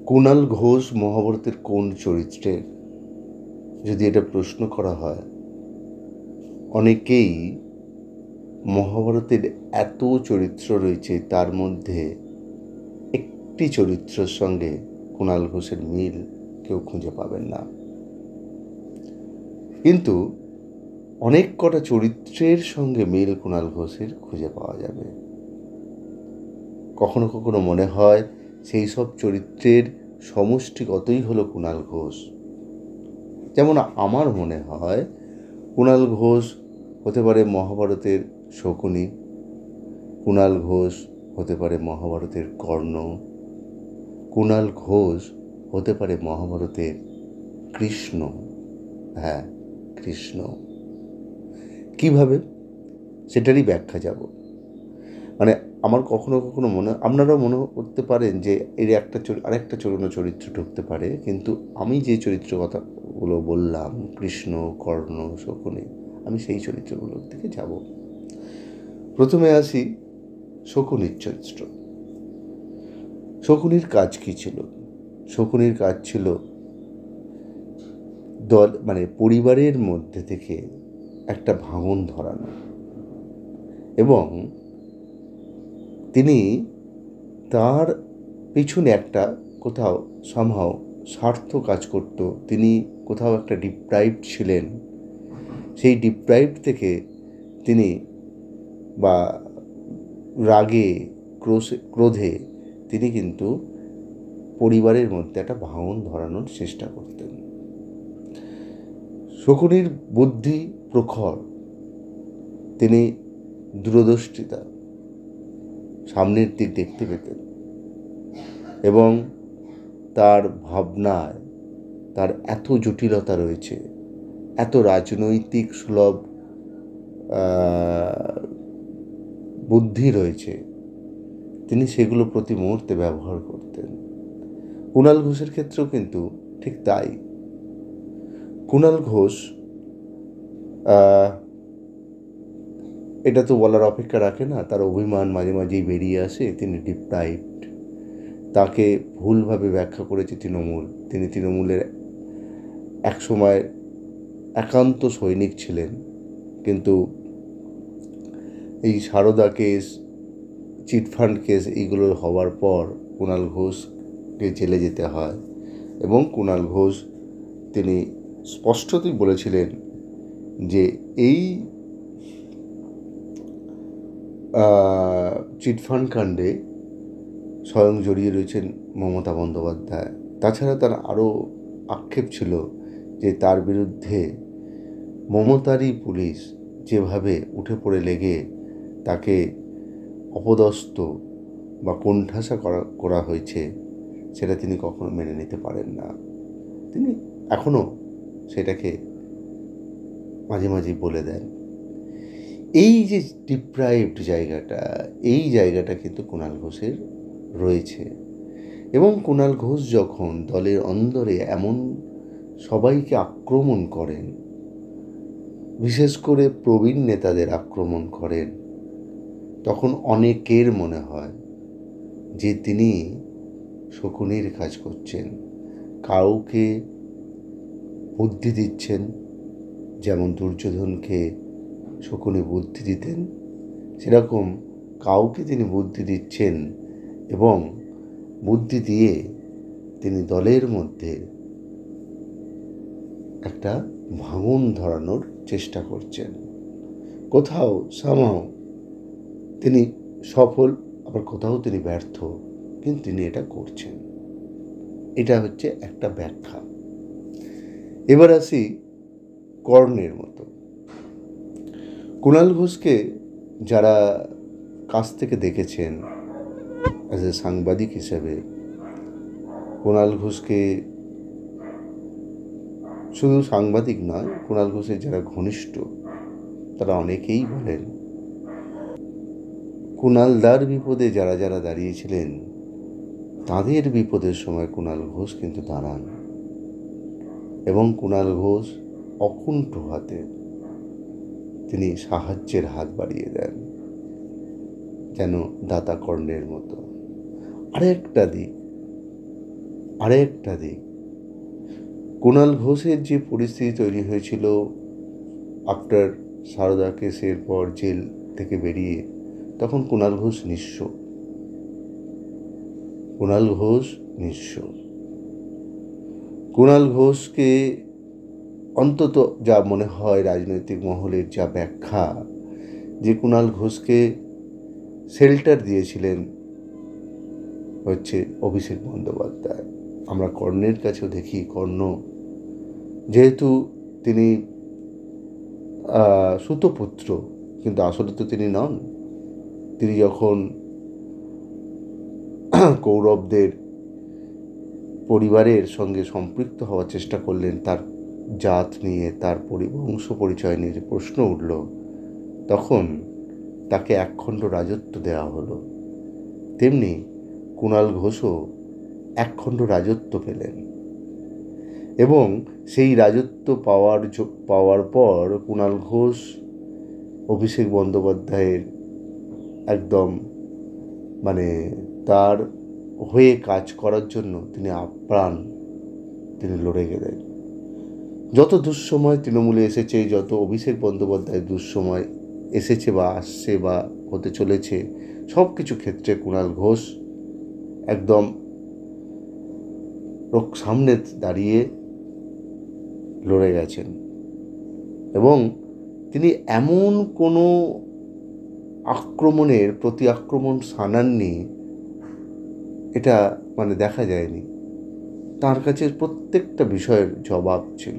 কুণাল ঘোষ মহাভারতের কোন চরিত্রের, যদি এটা প্রশ্ন করা হয়, অনেকেই মহাভারতের এত চরিত্র রয়েছে তার মধ্যে একটি চরিত্রের সঙ্গে কুণাল ঘোষের মিল কেউ খুঁজে পাবেন না। কিন্তু অনেক কটা চরিত্রের সঙ্গে মিল কুণাল ঘোষের খুঁজে পাওয়া যাবে। কখনো কখনো মনে হয় সেই সব চরিত্রের সমষ্টিগতই হলো কুণাল ঘোষ। যেমন আমার মনে হয় কুণাল ঘোষ হতে পারে মহাভারতের শকুনি, কুণাল ঘোষ হতে পারে মহাভারতের কর্ণ, কুণাল ঘোষ হতে পারে মহাভারতের কৃষ্ণ। হ্যাঁ, কৃষ্ণ। কিভাবে, সেটারই ব্যাখ্যা যাব। মানে আমার কখনো কখনো আপনারাও মনে করতে পারেন যে এর আরেকটা চরিত্র ঢুকতে পারে, কিন্তু আমি যে চরিত্র কথাগুলো বললাম, কৃষ্ণ, কর্ণ, শকুনি, আমি সেই চরিত্রগুলোর দিকে যাব। প্রথমে আসি শকুনির চরিত্র। শকুনির কাজ কী ছিল? শকুনির কাজ ছিল পরিবারের মধ্যে থেকে একটা ভাঙন ধরানো, এবং তিনি তার পিছনে একটা কোথাও সামহাও স্বার্থ কাজ করত। তিনি কোথাও একটা ডিপ্রাইভড ছিলেন, সেই ডিপ্রাইভড থেকে তিনি বা রাগে ক্রোধে তিনি কিন্তু পরিবারের মধ্যে একটা ভাঙন ধরানোর চেষ্টা করতেন। শকুনির বুদ্ধি প্রখর, তিনি দূরদর্শিতা, সামনের দিক দেখতে পেতেন, এবং তার ভাবনায় তার এত জটিলতা রয়েছে, এত রাজনৈতিক সুলভ বুদ্ধি রয়েছে, তিনি সেগুলো প্রতি মুহূর্তে ব্যবহার করতেন। কুণাল ঘোষের ক্ষেত্রেও কিন্তু ঠিক তাই। কুণাল ঘোষ, এটা তো বলার অপেক্ষা রাখে না, তার অভিমান মাঝে মাঝেই বেরিয়ে আসে। তিনি ডিপ্রাইভড, তাকে ভুলভাবে ব্যাখ্যা করেছে তৃণমূল। তিনি তৃণমূলের একসময় একান্ত সৈনিক ছিলেন, কিন্তু এই সারদা কেস, চিটফান্ড কেস, এইগুলো হওয়ার পর কুণাল ঘোষকে জেলে যেতে হয়, এবং কুণাল ঘোষ তিনি স্পষ্টতই বলেছিলেন যে এই চিটফান্ড কাণ্ডে স্বয়ং জড়িয়ে রয়েছেন মমতা বন্দ্যোপাধ্যায়। তাছাড়া তার আরও আক্ষেপ ছিল যে তার বিরুদ্ধে মমতারই পুলিশ যেভাবে উঠে পড়ে লেগে তাকে অপদস্থ বা কোণঠাসা করা হয়েছে, সেটা তিনি কখনো মেনে নিতে পারেন না। তিনি এখনও সেটাকে মাঝে মাঝে বলে দেন। এই যে ডিপ্রাইভড জায়গাটা, এই জায়গাটা কিন্তু কুণাল ঘোষের রয়েছে। এবং কুণাল ঘোষ যখন দলের অন্দরে এমন সবাইকে আক্রমণ করেন, বিশেষ করে প্রবীণ নেতাদের আক্রমণ করেন, তখন অনেকের মনে হয় যে তিনি শকুনির কাজ করছেন, কাউকে বুদ্ধি দিচ্ছেন। যেমন দুর্যোধনকে শকুনি বুদ্ধি দিতেন, সেরকম কাউকে তিনি বুদ্ধি দিচ্ছেন, এবং বুদ্ধি দিয়ে তিনি দলের মধ্যে একটা ভাঙন ধরানোর চেষ্টা করছেন। কোথাও সামহাও তিনি সফল, আবার কোথাও তিনি ব্যর্থ, কিন্তু তিনি এটা করছেন। এটা হচ্ছে একটা ব্যাখ্যা। এবার আসি কর্ণের মতো। কুণাল ঘোষকে যারা কাছ থেকে দেখেছেন অ্যাজ এ সাংবাদিক হিসেবে, কুণাল ঘোষকে শুধু সাংবাদিক নয়, কুণাল ঘোষের যারা ঘনিষ্ঠ তারা অনেকেই বলেন কুণালদার বিপদে যারা যারা দাঁড়িয়েছিলেন, তাদের বিপদের সময় কুণাল ঘোষ কিন্তু দাঁড়ান, এবং কুণাল ঘোষ অকুণ্ঠ হাতে তিনি সাহায্যের হাত বাড়িয়ে দেন, যেন দাতা কর্ণের মতো। আরেকটা দিক, কুণাল ঘোষের যে পরিস্থিতি তৈরি হয়েছিল আফটার সারদা কেসের পর জেল থেকে বেরিয়ে, তখন কুণাল ঘোষ নিঃস্ব। কুণাল ঘোষ নিঃস্ব। কুণাল ঘোষকে অন্তত যা মনে হয় রাজনৈতিক মহলের যা ব্যাখ্যা, যে কুণাল ঘোষকে শেল্টার দিয়েছিলেন হচ্ছে অভিষেক বন্দ্যোপাধ্যায়। আমরা কর্ণের কাছেও দেখি, কর্ণ যেহেতু তিনি সুতপুত্র, কিন্তু আসলে তো তিনি নন। তিনি যখন কৌরবদের পরিবারের সঙ্গে সম্পৃক্ত হওয়ার চেষ্টা করলেন, তার জাত নিয়ে, তার বংশ পরিচয় নিয়ে যে প্রশ্ন উঠল, তখন তাকে একখণ্ড রাজত্ব দেওয়া হলো। তেমনি কুণাল ঘোষও একখণ্ড রাজত্ব পেলেন, এবং সেই রাজত্ব পাওয়ার পর কুণাল ঘোষ অভিষেক বন্দ্যোপাধ্যায়ের একদম তার হয়ে কাজ করার জন্য তিনি আপ্রাণ লড়ে গেলেন। যত দুঃসময় তৃণমূলে এসেছে, যত অভিষেক বন্দ্যোপাধ্যায়ের দুঃসময় এসেছে বা আসছে বা হতে চলেছে, সব কিছু ক্ষেত্রে কুণাল ঘোষ একদম সামনে দাঁড়িয়ে লড়ে গেছেন। এবং তিনি এমন কোনো আক্রমণের প্রতি আক্রমণ শানাননি, এটা দেখা যায়নি। তার কাছে প্রত্যেকটা বিষয়ের জবাব ছিল,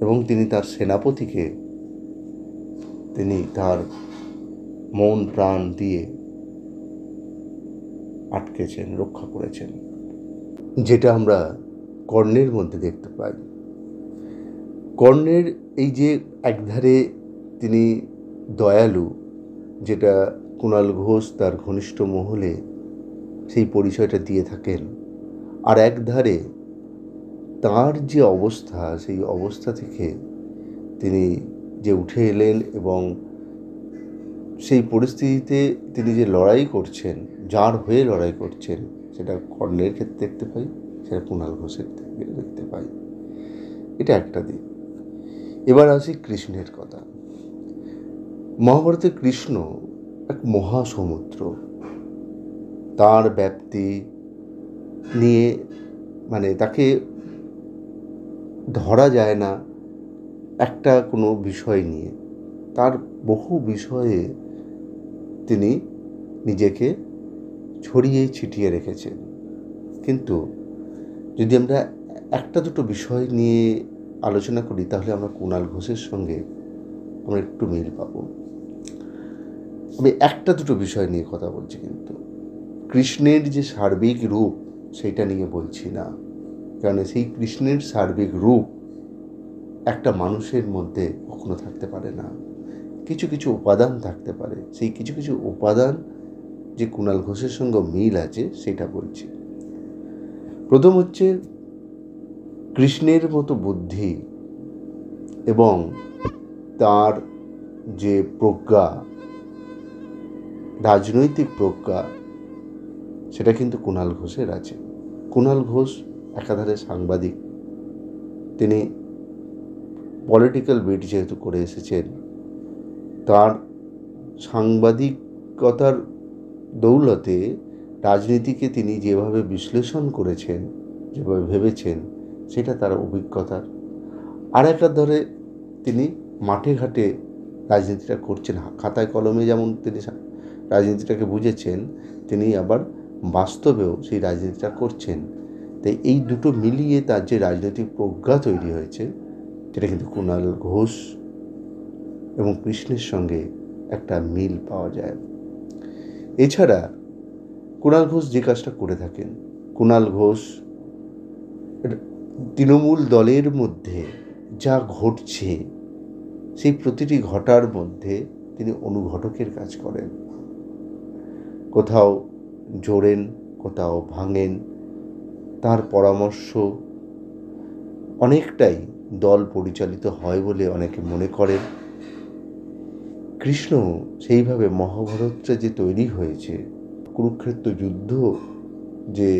এবং তিনি তার সেনাপতিকে তিনি তার মন প্রাণ দিয়ে আটকেছেন, রক্ষা করেছেন, যেটা আমরা কর্ণের মধ্যে দেখতে পাই। কর্ণের এই যে একধারে তিনি দয়ালু, যেটা কুণাল ঘোষ তার ঘনিষ্ঠ মহলে সেই পরিচয়টা দিয়ে থাকেন, আর একধারে তার যে অবস্থা, সেই অবস্থা থেকে তিনি যে উঠে এলেন এবং সেই পরিস্থিতিতে তিনি যে লড়াই করছেন, যার হয়ে লড়াই করছেন, সেটা কর্ণের ক্ষেত্রে দেখতে পাই, সেটা কুণাল ঘোষের থেকে দেখতে পাই। এটা একটা দিক। এবার আসি কৃষ্ণের কথা। মহাভারতে কৃষ্ণ এক মহাসমুদ্র, তার ব্যাপ্তি নিয়ে তাকে ধরা যায় না একটা কোনো বিষয় নিয়ে। তার বহু বিষয়ে তিনি নিজেকে ছড়িয়ে ছিটিয়ে রেখেছেন। কিন্তু যদি আমরা একটা দুটো বিষয় নিয়ে আলোচনা করি, তাহলে আমরা কুণাল ঘোষের সঙ্গে আমরা একটু মিল পাবো। আমি একটা দুটো বিষয় নিয়ে কথা বলছি, কিন্তু কৃষ্ণের যে সার্বিক রূপ, সেটা নিয়ে বলছি না। কারণ সেই কৃষ্ণের সার্বিক রূপ একটা মানুষের মধ্যে কখনো থাকতে পারে না। কিছু কিছু উপাদান থাকতে পারে, সেই কিছু কিছু উপাদান যে কুণাল ঘোষের সঙ্গে মিল আছে, সেটা বলছি। প্রথম হচ্ছে কৃষ্ণের মতো বুদ্ধি এবং তার যে প্রজ্ঞা, রাজনৈতিক প্রজ্ঞা, সেটা কিন্তু কুণাল ঘোষের আছে। কুণাল ঘোষ একাধারে সাংবাদিক, তিনি পলিটিক্যাল বিট যেহেতু করে এসেছেন, তার সাংবাদিকতার দৌলতে রাজনীতিকে তিনি যেভাবে বিশ্লেষণ করেছেন, যেভাবে ভেবেছেন, সেটা তার অভিজ্ঞতার। আর একটা ধরে তিনি মাঠে ঘাটে রাজনীতিটা করছেন, খাতায় কলমে যেমন তিনি রাজনীতিটাকে বুঝেছেন, তিনি আবার বাস্তবেও সেই রাজনীতিটা করছেন। তাই এই দুটো মিলিয়ে তার যে রাজনৈতিক প্রজ্ঞা তৈরি হয়েছে, সেটা কিন্তু কুণাল ঘোষ এবং কৃষ্ণের সঙ্গে একটা মিল পাওয়া যায়। এছাড়া কুণাল ঘোষ যে কাজটা করে থাকেন, কুণাল ঘোষ তৃণমূল দলের মধ্যে যা ঘটছে, সেই প্রতিটি ঘটার মধ্যে তিনি অনুঘটকের কাজ করেন। কোথাও জোড়েন, কোথাও ভাঙেন। তার পরামর্শ অনেকটাই দল পরিচালিত হয় বলে অনেকে মনে করেন। কৃষ্ণ সেইভাবে মহাভারতটা যে তৈরি হয়েছে, কুরুক্ষেত্র যুদ্ধ যে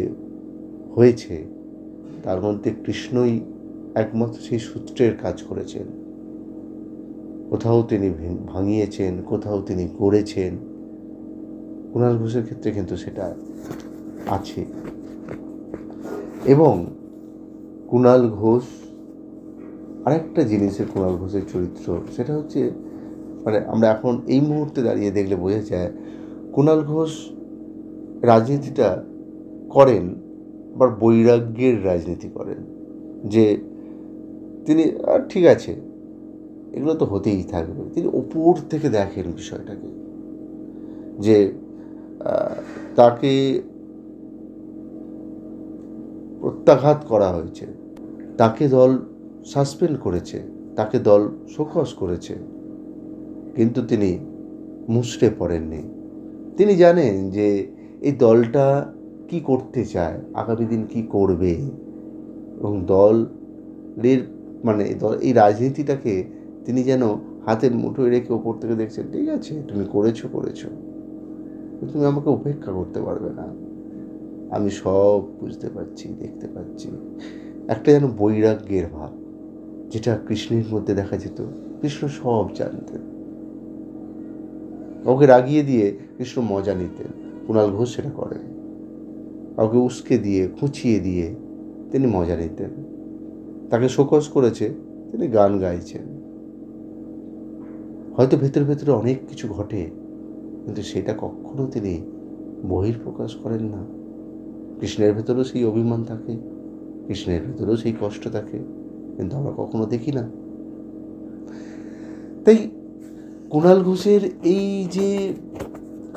হয়েছে তার মধ্যে কৃষ্ণই একমাত্র সেই সূত্রের কাজ করেছেন। কোথাও তিনি ভাঙিয়েছেন, কোথাও তিনি গড়েছেন। কুণাল ঘোষের ক্ষেত্রে কিন্তু সেটা আছে। এবং কুণাল ঘোষ আরেকটা জিনিসের কুণাল ঘোষের চরিত্র, সেটা হচ্ছে মানে আমরা এখন এই মুহূর্তে দাঁড়িয়ে দেখলে বোঝা যায় কুণাল ঘোষ রাজনীতিটা করেন, আবার বৈরাগ্যের রাজনীতি করেন। যে তিনি ঠিক আছে, এগুলো তো হতেই থাকবে, তিনি ওপর থেকে দেখেন বিষয়টাকে, যে তাকে প্রত্যাঘাত করা হয়েছে, তাকে দল সাসপেন্ড করেছে, তাকে দল শোকজ করেছে, কিন্তু তিনি মুষড়ে পড়েননি। তিনি জানেন যে এই দলটা কি করতে চায়, আগামী দিন কি করবে, এবং দলের মানে এই রাজনীতিটাকে তিনি যেন হাতের মুঠোয় রেখে ওপর থেকে দেখছেন, ঠিক আছে তুমি করেছো, তুমি আমাকে উপেক্ষা করতে পারবে না, আমি সব বুঝতে পারছি, দেখতে পাচ্ছি। একটা যেন বৈরাগ্যের ভাব, যেটা কৃষ্ণের মধ্যে দেখা যেত। কৃষ্ণ সব জানতেন, কাউকে রাগিয়ে দিয়ে কৃষ্ণ মজা নিতেন, কুণাল ঘোষ সেটা করেন। কাউকে উস্কে দিয়ে, খুঁচিয়ে দিয়ে তিনি মজা নিতেন। তাকে শোকজ করেছে, তিনি গান গাইছেন। হয়তো ভেতরে ভেতরে অনেক কিছু ঘটে, কিন্তু সেটা কখনো তিনি বহির্প্রকাশ করেন না। কৃষ্ণের ভেতরেও সেই অভিমান থাকে, কৃষ্ণের ভেতরেও সেই কষ্ট থাকে, কিন্তু আমরা কখনো দেখি না। তাই কুণাল ঘোষের এই যে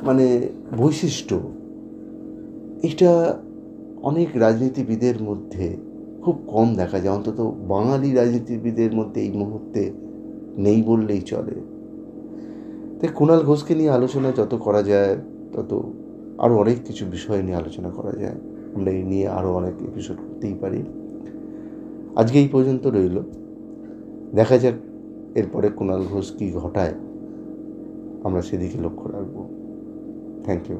মানে বৈশিষ্ট্য, এটা অনেক রাজনীতিবিদের মধ্যে খুব কম দেখা যায়, অন্তত বাঙালি রাজনীতিবিদের মধ্যে এই মুহূর্তে নেই বললেই চলে। তাই কুণাল ঘোষকে নিয়ে আলোচনা যত করা যায়, তত আরও অনেক কিছু বিষয় নিয়ে আলোচনা করা যায়। আমরা এই নিয়ে আরও অনেক এপিসোড করতেই পারি। আজকে এই পর্যন্ত রইল, দেখা যাক এরপরে কুণাল ঘোষ কী ঘটায়, আমরা সেদিকে লক্ষ্য রাখবো। Thank you.